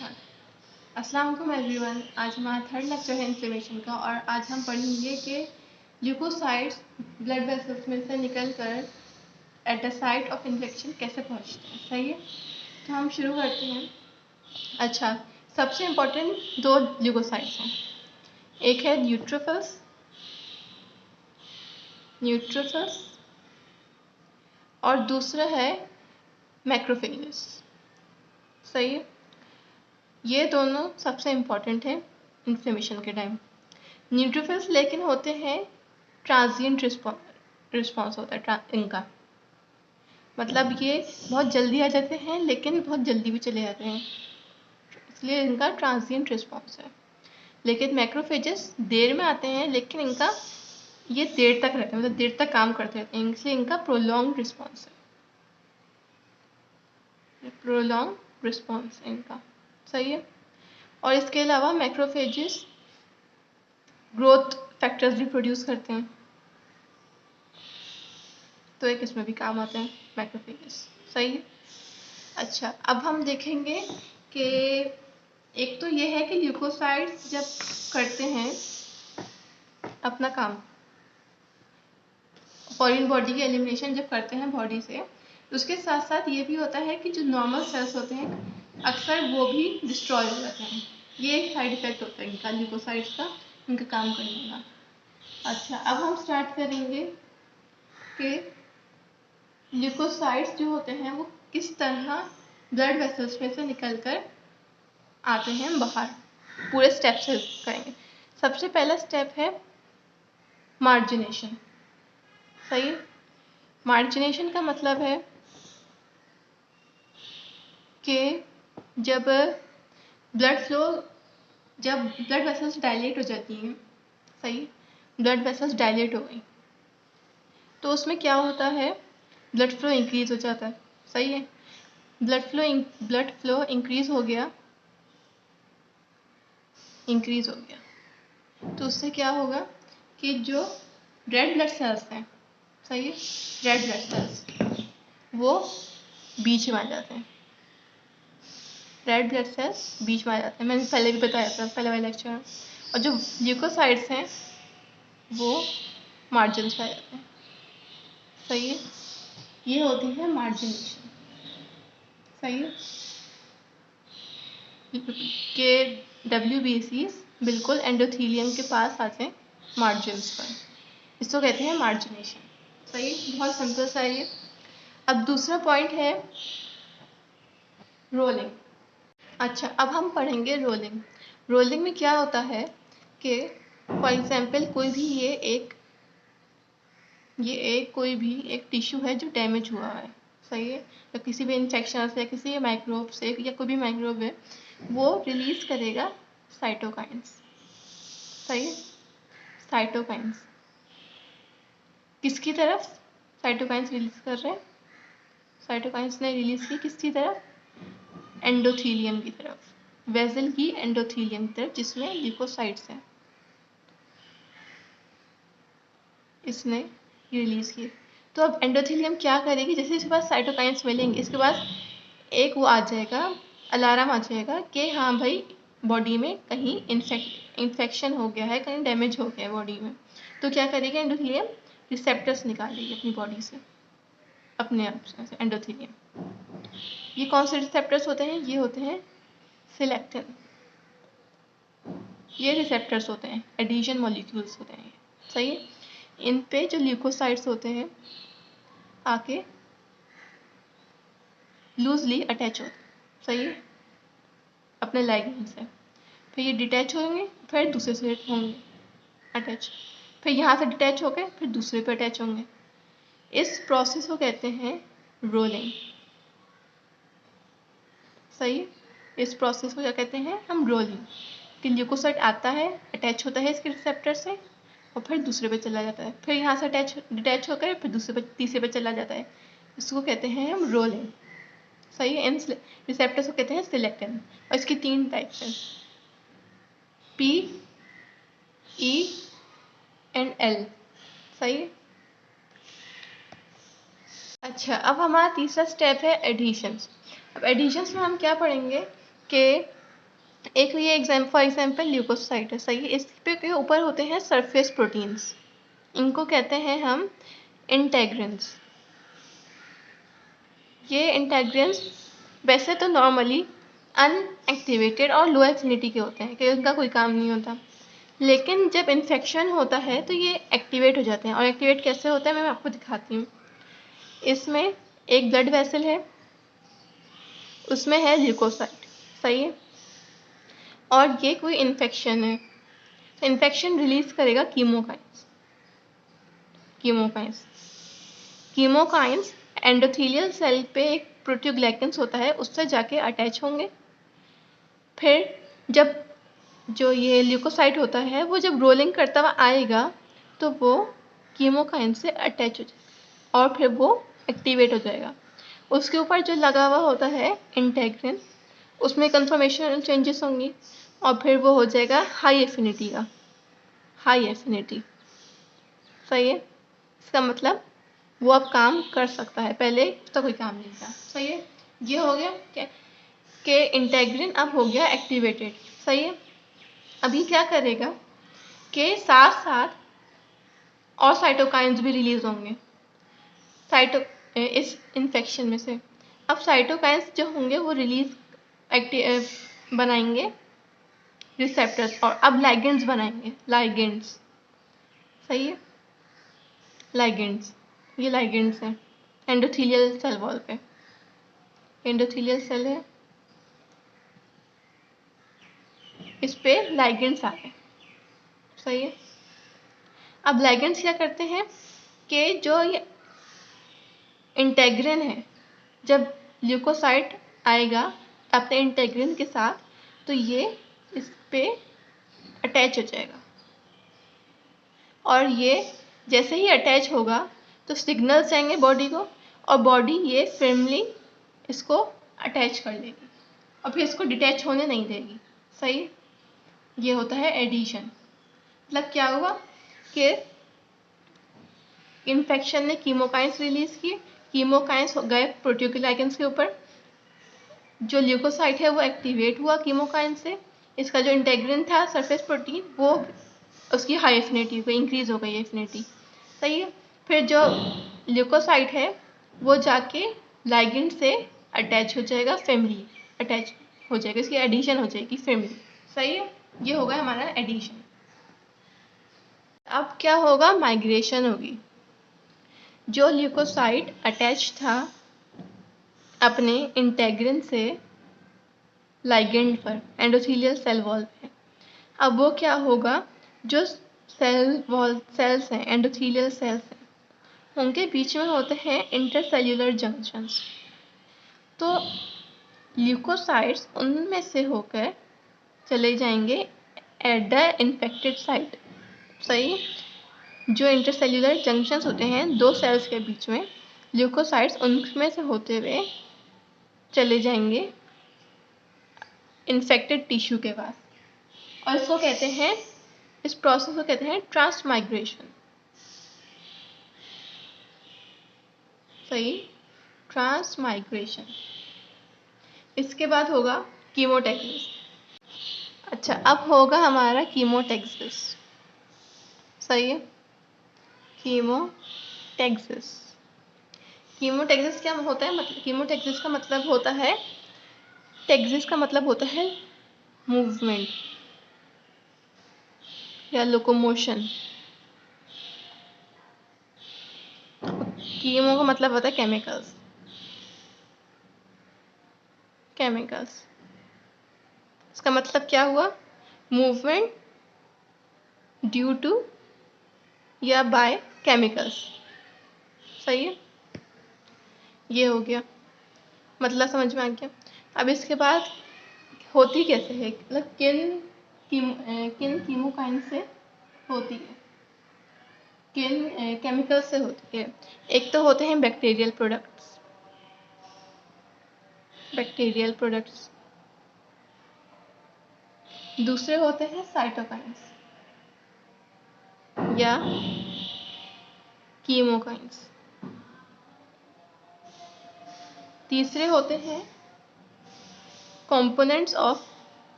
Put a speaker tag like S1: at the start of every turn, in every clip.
S1: Start. अस्सलाम वालेकुम everyone. आज हमारा थर्ड लेक्चर है इन्फ्लेमेशन का और आज हम पढ़ेंगे कि ल्यूकोसाइट्स ब्लड वेसल्स में से निकलकर at the site of infection कैसे पहुंचते हैं। सही है, तो हम शुरू करते हैं। अच्छा, सबसे इम्पोर्टेंट दो ल्यूकोसाइट्स हैं, एक है न्यूट्रोफिल्स और दूसरा है मैक्रोफेजेस। सही है, ये दोनों सबसे इम्पॉर्टेंट है इन्फ्लेमेशन के टाइम। न्यूट्रोफिल्स लेकिन होते हैं ट्रांजिएंट रिस्पॉन्स होता है इनका, मतलब ये बहुत जल्दी आ जाते हैं लेकिन बहुत जल्दी भी चले जाते हैं, इसलिए इनका ट्रांजिएंट रिस्पॉन्स है। लेकिन मैक्रोफेजेस देर में आते हैं लेकिन इनका ये देर तक रहते हैं, मतलब देर तक काम करते रहते हैं, इसलिए इनका प्रोलॉन्ग रिस्पॉन्स है, प्रोलॉन्ग रिस्पॉन्स है इनका। सही है, और इसके अलावा मैक्रोफेजेस ग्रोथ फैक्टर्स भी प्रोड्यूस करते हैं, तो एक इसमें भी काम आते हैं मैक्रोफेजेस। सही है। अच्छा, अब हम देखेंगे कि एक तो ये है कि ल्यूकोसाइट्स जब करते हैं अपना काम, फॉरेन बॉडी की एलिमिनेशन जब करते हैं बॉडी से, तो उसके साथ साथ ये भी होता है कि जो नॉर्मल सेल्स होते हैं अक्सर वो भी डिस्ट्रॉय हो जाते हैं। ये एक साइड इफेक्ट होता है इनका, ल्यूकोसाइट्स का, इनका काम करने का। अच्छा, अब हम स्टार्ट करेंगे कि ल्यूकोसाइट्स जो होते हैं वो किस तरह ब्लड वेसल्स में से निकलकर आते हैं बाहर। पूरे स्टेप से करेंगे। सबसे पहला स्टेप है मार्जिनेशन। सही, मार्जिनेशन का मतलब है कि जब ब्लड वेसल्स डायलेट हो जाती हैं, सही, ब्लड वेसल्स डायलेट हो गई तो उसमें क्या होता है, ब्लड फ्लो इंक्रीज हो जाता है। सही है, ब्लड फ्लो इंक्रीज हो गया तो उससे क्या होगा कि जो रेड ब्लड सेल्स हैं, सही है, रेड ब्लड सेल्स वो बीच में आ जाते हैं, रेड ब्लड सेल्स बीच में आ जाते हैं, मैंने पहले भी बताया था पहले वाले लेक्चर में। और जो ल्यूकोसाइट्स हैं वो मार्जिन पे आ जाते हैं। सही है, ये होती है मार्जिनेशन। सही है, के WBCs बिल्कुल एंडोथीलियम के पास आते हैं मार्जिन्स पर, इसको कहते हैं मार्जिनेशन। सही, बहुत सिंपल सा है ये। अब दूसरा पॉइंट है रोलिंग। अच्छा, अब हम पढ़ेंगे रोलिंग। रोलिंग में क्या होता है कि फॉर एग्जाम्पल कोई भी एक टिश्यू है जो डैमेज हुआ है, सही है, तो किसी भी इन्फेक्शन से, किसी माइक्रोब से, या कोई भी माइक्रोब है वो रिलीज करेगा साइटोकाइंस। सही है, साइटोकाइंस किसकी तरफ साइटोकाइंस रिलीज कर रहे हैं, साइटोकाइंस ने रिलीज की किसकी तरफ, एंडोथीलियम की तरफ, वेसल की एंडोथीलियम की तरफ जिसमें ल्यूकोसाइट्स हैं, इसने रिलीज की। तो अब एंडोथीलियम क्या करेगी, जैसे इसके पास साइटोकाइंस मिलेंगे, इसके पास एक वो आ जाएगा, अलार्म आ जाएगा कि हाँ भाई बॉडी में कहीं इन्फेक्शन हो गया है, कहीं डैमेज हो गया है बॉडी में। तो क्या करेगी एंडोथीलियम, रिसेप्टर्स निकालेगी अपनी बॉडी से, अपने आप से एंडोथीलियम। ये कौन से रिसेप्टर्स होते हैं, ये होते हैं सिलेक्टिन, ये रिसेप्टर्स होते हैं, एडिशन मॉलिक्यूल्स होते हैं। सही है, इन पे जो ल्यूकोसाइट्स होते हैं आके लूजली अटैच होते हैं। सही है, अपने लाइगेंड से, फिर ये डिटैच होंगे, फिर दूसरे से होंगे अटैच, फिर यहाँ से डिटैच होकर फिर दूसरे पे अटैच होंगे। इस प्रोसेस को कहते हैं रोलिंग। सही, इस प्रोसेस को क्या कहते हैं हम, रोलिंग। कि ल्यूकोसाइट आता है, अटैच होता है इसके रिसेप्टर से और फिर दूसरे पे चला जाता है, फिर यहाँ से डिटैच होकर फिर दूसरे पे, तीसरे पे चला जाता है, इसको कहते हैं हम रोलिंग। सही है, इन रिसेप्टर्स को कहते हैं सिलेक्टिन और इसकी 3 टाइप्स हैं, P, E एंड L। सही है। अच्छा, अब हमारा तीसरा स्टेप है एडिशंस। अब एडिशंस में हम क्या पढ़ेंगे कि एक ये फॉर एग्जाम्पल ल्यूकोसाइट है, सही है। इस पे के ऊपर होते हैं सरफेस प्रोटीन्स, इनको कहते हैं हम इंटेग्रिन्स। ये इंटेग्रिन्स वैसे तो नॉर्मली अनएक्टिवेटेड और लो एफिनिटी के होते हैं कि उनका कोई काम नहीं होता, लेकिन जब इन्फेक्शन होता है तो ये एक्टिवेट हो जाते हैं। और एक्टिवेट कैसे होता है मैं आपको दिखाती हूँ। इसमें एक ब्लड वेसल है, उसमें है ल्यूकोसाइट, सही है। और ये कोई इन्फेक्शन है, इन्फेक्शन रिलीज करेगा chemokines. Chemokines chemokines endothelial cell पे एक प्रोटीओग्लाइकेंस होता है, उससे जाके अटैच होंगे। फिर जब जो ये ल्यूकोसाइट होता है वो जब रोलिंग करता हुआ आएगा तो वो कीमोकाइन से अटैच हो जाएगा और फिर वो एक्टिवेट हो जाएगा। उसके ऊपर जो लगा हुआ होता है इंटेग्रिन, उसमें कन्फर्मेशनल चेंजेस होंगी और फिर वो हो जाएगा हाई एफिनिटी का, हाई एफिनिटी, सही है। इसका मतलब वो अब काम कर सकता है, पहले उसका कोई काम नहीं था, सही है। ये हो गया क्या कि इंटेग्रिन अब हो गया एक्टिवेटेड, सही है। अभी क्या करेगा कि साथ साथ और साइटोकाइंस भी रिलीज होंगे इस इन्फेक्शन में से। अब साइटोकाइंस जो होंगे वो रिलीज बनाएंगे रिसेप्टर्स, और अब लाइगेंड्स बनाएंगे, लाइगेंड्स, सही है। लाइगेंड्स, ये लाइगेंड्स हैं एंडोथेलियल सेल वॉल पे। एंडोथेलियल सेल है, इस पे लाइगेंड्स आ गए, सही है। अब लाइगेंड्स क्या करते हैं कि जो ये इंटेग्रिन है, जब ल्यूकोसाइट आएगा अपने इंटेग्रिन के साथ तो ये इस पे अटैच हो जाएगा, और ये जैसे ही अटैच होगा तो सिग्नल्स जाएंगे बॉडी को, और बॉडी ये फर्मली इसको अटैच कर लेगी और फिर इसको डिटैच होने नहीं देगी, सही। ये होता है एडिशन। मतलब क्या हुआ कि इन्फेक्शन ने कीमोकाइंस रिलीज किए, कीमोकाइंस गए प्रोटीओग्लाइकेंस के ऊपर, जो ल्यूकोसाइट है वो एक्टिवेट हुआ कीमोकाइन से, इसका जो इंटेग्रिन था सरफेस प्रोटीन वो उसकी हाई एफिनिटी हो गई, इंक्रीज हो गई एफिनिटी, सही है। फिर जो ल्यूकोसाइट है वो जाके लाइगेंड से अटैच हो जाएगा, फैमिली अटैच हो जाएगा, इसकी एडिशन हो जाएगी फैमिली, सही है। ये होगा हमारा एडिशन। अब क्या होगा, माइग्रेशन होगी। जो ल्यूकोसाइट अटैच था अपने इंटेग्रिन से लाइगेंड पर एंडोथेलियल सेल वॉल पे, अब वो क्या होगा, जो सेल वॉल सेल्स हैं एंडोथेलियल सेल्स हैं उनके बीच में होते हैं इंटरसेल्यूलर जंक्शंस। तो ल्यूकोसाइट्स उनमें से होकर चले जाएंगे एट द इन्फेक्टेड साइट, सही। जो इंटरसेल्यूलर जंक्शंस होते हैं दो सेल्स के बीच में, ल्यूकोसाइट्स उनमें से होते हुए चले जाएंगे इन्फेक्टेड टिश्यू के पास, और इसको कहते हैं, इस प्रोसेस को कहते हैं ट्रांसमाइग्रेशन, सही, ट्रांसमाइग्रेशन। इसके बाद होगा कीमोटैक्सिस। अच्छा, अब होगा हमारा कीमोटैक्सिस, सही है। कीमोटैक्सिस, कीमोटैक्सिस क्या होता है, मतलब कीमोटैक्सिस का मतलब होता है, टैक्सिस का मतलब होता है मूवमेंट या लोकोमोशन। कीमो का मतलब होता है केमिकल्स, केमिकल्स। इसका मतलब क्या हुआ, मूवमेंट ड्यू टू या बाय केमिकल्स, सही है। ये हो गया, मतलब समझ में आ गया। अब इसके बाद होती कैसे है, मतलब किन कीमोकाइन से होती है, किन केमिकल से होती है। एक तो होते हैं बैक्टीरियल प्रोडक्ट्स, बैक्टीरियल प्रोडक्ट्स। दूसरे होते हैं साइटोकाइंस या कीमोकाइंस। तीसरे होते हैं कंपोनेंट्स ऑफ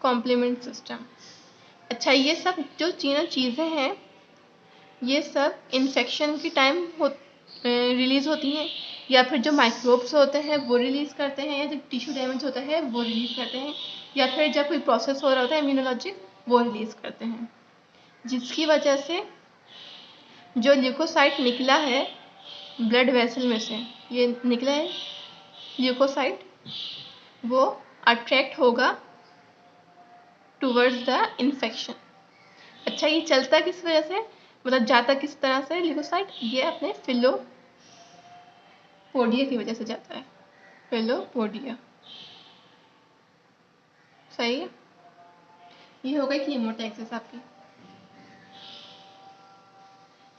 S1: कॉम्प्लीमेंट सिस्टम। अच्छा, ये सब जो तीनों चीज़ें हैं ये सब इन्फेक्शन के टाइम रिलीज़ होती हैं, या फिर जो माइक्रोब्स होते हैं वो रिलीज़ करते हैं, या जब टिश्यू डैमेज होता है वो रिलीज़ करते हैं, या फिर जब कोई प्रोसेस हो रहा होता है इम्यूनोलॉजिक वो रिलीज़ करते हैं, जिसकी वजह से जो ल्यूकोसाइट निकला है ब्लड वेसल में से, ये निकला है ल्यूकोसाइट, वो अट्रैक्ट होगा टूवर्ड्स द इन्फेक्शन। अच्छा, ये चलता किस वजह से, मतलब जाता किस तरह से ल्यूकोसाइट, ये अपने फिलोपोडिया की वजह से जाता है, फिलोपोडिया। सही है, ये हो गई कीमोटैक्सिस आपकी।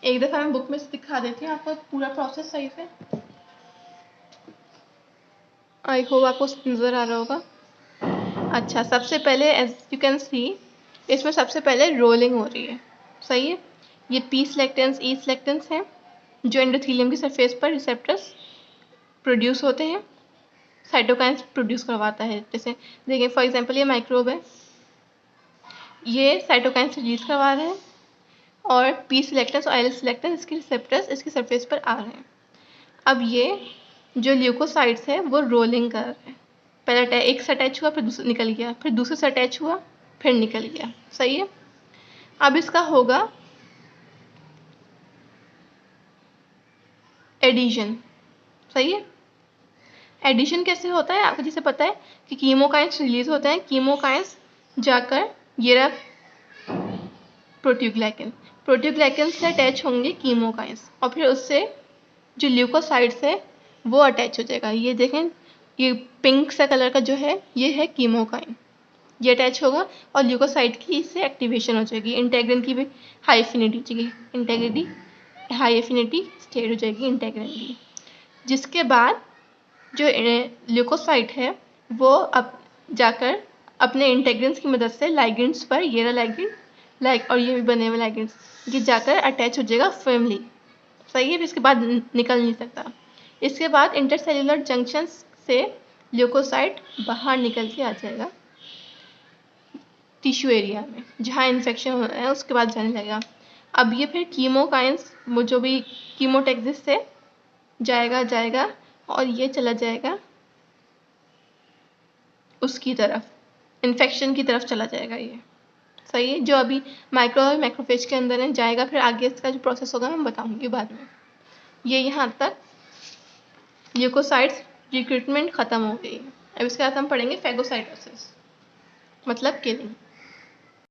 S1: एक दफ़ा मैं बुक में से दिखा देती हूँ आपको पूरा प्रोसेस सही से। आई होप आपको नज़र आ रहा होगा। अच्छा, सबसे पहले एज यू कैन सी इसमें सबसे पहले रोलिंग हो रही है। सही है, ये पी सिलेक्टेंस ई सिलेक्टेंस हैं जो एंडोथेलियम की सरफेस पर रिसेप्टर्स प्रोड्यूस होते हैं, साइटोकाइन्स प्रोड्यूस करवाता है। जैसे देखिए फॉर एग्जांपल ये माइक्रोब है, ये साइटोकाइन्स रिलीज करवा रहे हैं, और पी सिलेक्टेंस और एल सिलेक्टेंस इसके रिसेप्टर्स इसकी सरफेस पर आ रहे हैं। अब ये जो ल्यूकोसाइट्स है वो रोलिंग कर रहे हैं, पहले एक से अटैच हुआ, फिर दूसरा निकल गया, फिर दूसरे से अटैच हुआ, फिर निकल गया। सही है, अब इसका होगा एडिशन। सही है, एडिशन कैसे होता है आपको जैसे पता है कि कीमोकाइंस रिलीज होते हैं, कीमोकाइंस जाकर ये रहा प्रोटीओग्लाइकन से अटैच होंगे कीमोकाइंस, और फिर उससे जो ल्यूकोसाइट्स है वो अटैच हो जाएगा। ये देखें, ये पिंक सा कलर का जो है ये है कीमोकाइन, ये अटैच होगा और ल्यूकोसाइट की इससे एक्टिवेशन हो जाएगी, इंटेग्रिन की भी हाई एफिनिटी चाहिए, इंटेग्रिटी हाई एफिनिटी स्टेट हो जाएगी इंटेग्रिन की, जिसके बाद जो ल्यूकोसाइट है वो अब जाकर अपने इंटेग्रिन्स की मदद से लाइगेंड्स पर, ये रहा लाइगेंड और ये भी बने हुए लाइगेंड्स, ये जाकर अटैच हो जाएगा फर्मली। सही है, इसके बाद निकल नहीं सकता। इसके बाद इंटरसेल्युलर जंक्शन से ल्यूकोसाइट बाहर निकल के आ जाएगा टिश्यू एरिया में, जहाँ इन्फेक्शन हो रहा है उसके बाद जाने लगेगा। अब ये फिर कीमोकाइंस वो जो भी कीमोटैक्सिस से जाएगा और ये चला जाएगा उसकी तरफ, इन्फेक्शन की तरफ चला जाएगा ये। सही है, जो अभी मैक्रोफेज के अंदर है जाएगा, फिर आगे इसका जो प्रोसेस होगा मैं बताऊंगी बाद में। ये यहाँ तक ल्यूकोसाइट्स रिक्रूटमेंट ख़त्म हो गई है। अब इसके बाद हम पढ़ेंगे फैगोसाइटोसिस, मतलब किलिंग।